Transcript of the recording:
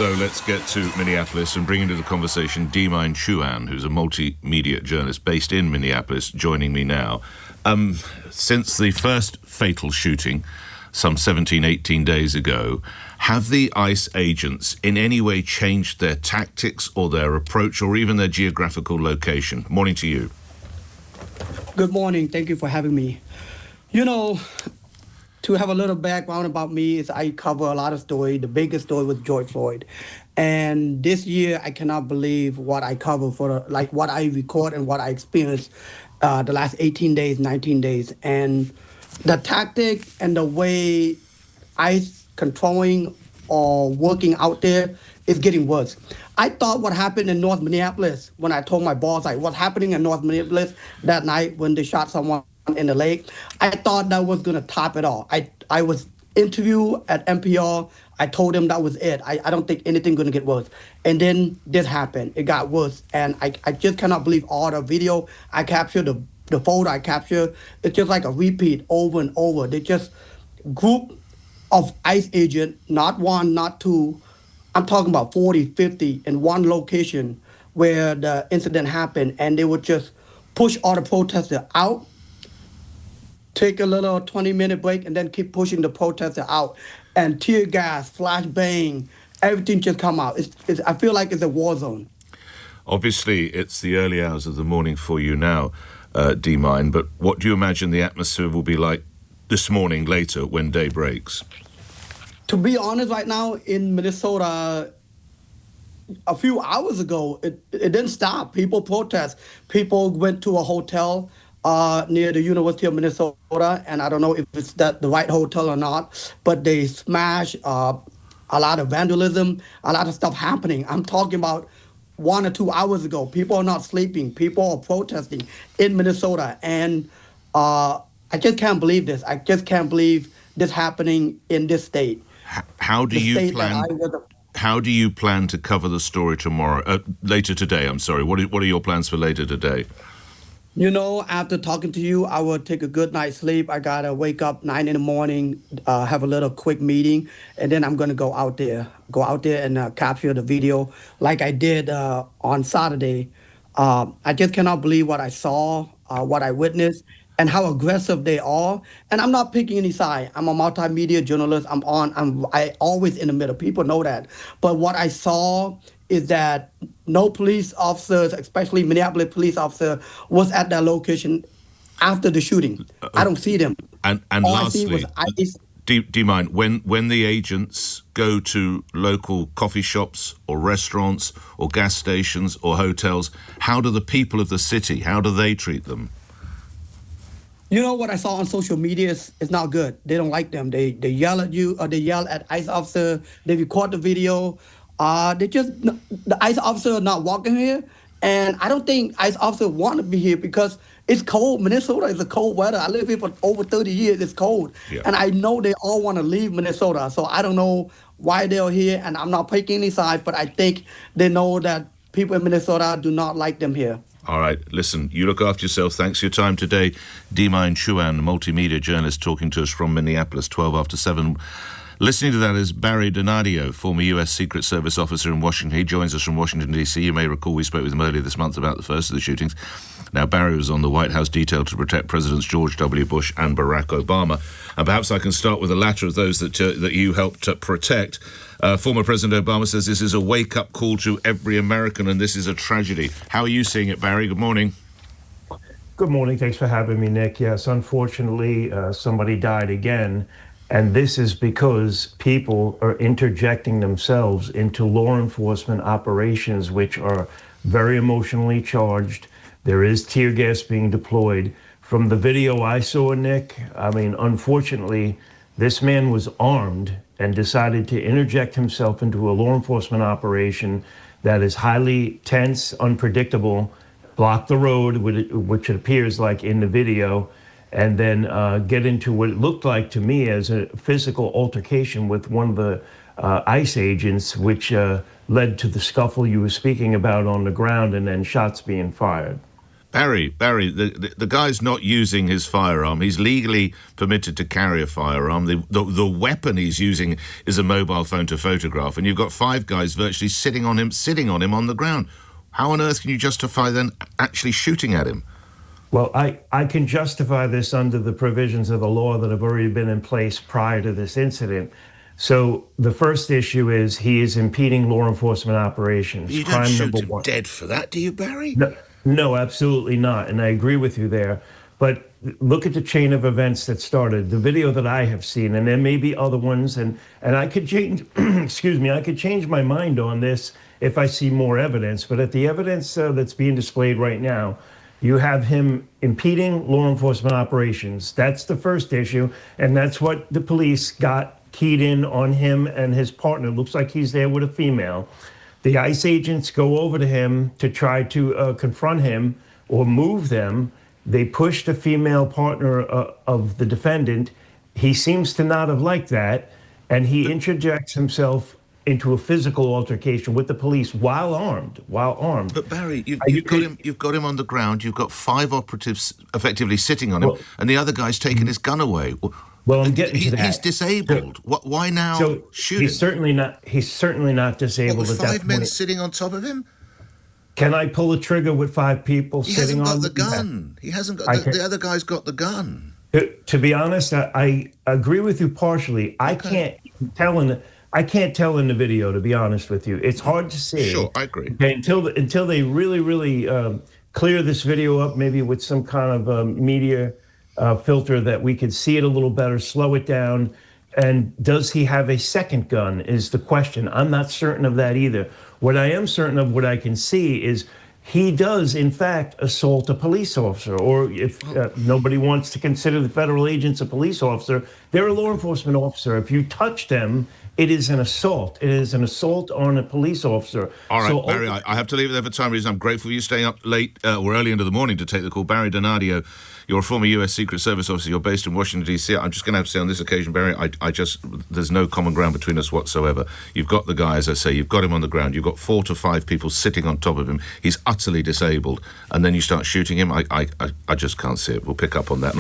So let's get to Minneapolis and bring into the conversation Dimine Chuan, who's a multimedia journalist based in Minneapolis, joining me now. Since the first fatal shooting some 17, 18 days ago, have the ICE agents in any way changed their tactics or their approach or even their geographical location? Morning to you. Good morning. Thank you for having me. You know, to have a little background about me is I cover a lot of stories. The biggest story was George Floyd. And this year, I cannot believe what I cover for, like what I record and what I experienced the last 18 days, 19 days. And the tactic and the way ICE controlling or working out there is getting worse. I thought what happened in North Minneapolis, when I told my boss, like, what's happening in North Minneapolis that night when they shot someone in the lake, I thought that was going to top it all. I was interviewed at NPR. I told them that was it. I don't think anything going to get worse. And then this happened. It got worse. And I just cannot believe all the video I captured, the photo I captured. It's just like a repeat over and over. They just group of ICE agents, not one, not two. I'm talking about 40, 50 in one location where the incident happened. And they would just push all the protesters out, take a little 20-minute break, and then keep pushing the protester out. And tear gas, flashbang, everything just come out. I feel like it's a war zone. Obviously, it's the early hours of the morning for you now, Dimine, but what do you imagine the atmosphere will be like this morning later when day breaks? To be honest, right now in Minnesota, a few hours ago, it didn't stop. People protest. People went to a hotel near the University of Minnesota, and I don't know if it's the right hotel or not, but they smashed a lot of vandalism, a lot of stuff happening. I'm talking about 1 or 2 hours ago. People are not sleeping. People are protesting in Minnesota, and I just can't believe this. I just can't believe this happening in this state. How do you plan? How do you plan to cover the story tomorrow? Later today, I'm sorry. What are your plans for later today? You know, after talking to you, I will take a good night's sleep. I gotta wake up 9 in the morning, have a little quick meeting, and then I'm gonna go out there and capture the video like I did on Saturday. I just cannot believe what I saw, what I witnessed, and how aggressive they are. And I'm not picking any side. I'm a multimedia journalist. I always in the middle. People know that. But what I saw is that no police officers, especially Minneapolis police officer, was at that location after the shooting. I don't see them. And all lastly, I see was Dimine, when the agents go to local coffee shops or restaurants or gas stations or hotels, how do the people of the city, how do they treat them? You know what I saw on social media is not good. They don't like them. They yell at you, or they yell at ICE officer. They record the video. The ICE officer are not walking here, and I don't think ICE officer want to be here because it's cold. Minnesota is a cold weather. I live here for over 30 years. It's cold, and I know they all want to leave Minnesota. So I don't know why they're here, and I'm not picking any side, but I think they know that people in Minnesota do not like them here. All right, listen, you look after yourself. Thanks for your time today. Dimine Chuan, multimedia journalist, talking to us from Minneapolis, 12 after 7. Listening to that is Barry Donadio, former U.S. Secret Service officer in Washington. He joins us from Washington, D.C. You may recall we spoke with him earlier this month about the first of the shootings. Now, Barry was on the White House detailed to protect Presidents George W. Bush and Barack Obama. And perhaps I can start with the latter of those that you helped protect. Former President Obama says this is a wake-up call to every American and this is a tragedy. How are you seeing it, Barry? Good morning. Good morning. Thanks for having me, Nick. Yes, unfortunately, somebody died again. And this is because people are interjecting themselves into law enforcement operations, which are very emotionally charged. There is tear gas being deployed. From the video I saw, Nick, I mean, unfortunately, this man was armed and decided to interject himself into a law enforcement operation that is highly tense, unpredictable, block the road, which it appears like in the video, and then get into what it looked like to me as a physical altercation with one of the ICE agents, which led to the scuffle you were speaking about on the ground and then shots being fired. Barry, the guy's not using his firearm. He's legally permitted to carry a firearm. The weapon he's using is a mobile phone to photograph, and you've got 5 guys virtually sitting on him on the ground. How on earth can you justify then actually shooting at him? Well, I can justify this under the provisions of the law that have already been in place prior to this incident. So the first issue is he is impeding law enforcement operations. You don't shoot him dead for that, do you, Barry? No, absolutely not. And I agree with you there. But look at the chain of events that started. The video that I have seen, and there may be other ones, and I could change, excuse me, I could change my mind on this if I see more evidence. But at the evidence that's being displayed right now, you have him impeding law enforcement operations. That's the first issue, and that's what the police got keyed in on him and his partner. Looks like he's there with a female. The ICE agents go over to him to try to confront him or move them. They push the female partner of the defendant. He seems to not have liked that, and he interjects himself into a physical altercation with the police while armed. But Barry, you've got him on the ground. You've got 5 operatives effectively sitting on him, and the other guy's taking his gun away. Well, I'm getting to that. He's disabled. Why now shoot him? He's certainly not disabled. With 5 men sitting on top of him? Can I pull a trigger with 5 people sitting on? He hasn't got the gun. He hasn't got the other guy's got the gun. To be honest, I agree with you partially. I can't tell in the video, to be honest with you. It's hard to see. Sure, I agree. Okay, until they really clear this video up, maybe with some kind of media filter that we could see it a little better, slow it down. And does he have a second gun is the question. I'm not certain of that either. What I am certain of, what I can see, is he does, in fact, assault a police officer. Or if nobody wants to consider the federal agents a police officer, they're a law enforcement officer. If you touch them, it is an assault. It is an assault on a police officer. All right, Barry, I have to leave it there for time reasons. I'm grateful for you staying up late or early into the morning to take the call. Barry Donadio, you're a former U.S. Secret Service officer. You're based in Washington, D.C. I'm just going to have to say on this occasion, Barry, there's no common ground between us whatsoever. You've got the guy, as I say, you've got him on the ground. You've got 4 to 5 people sitting on top of him. He's utterly disabled. And then you start shooting him. I just can't see it. We'll pick up on that.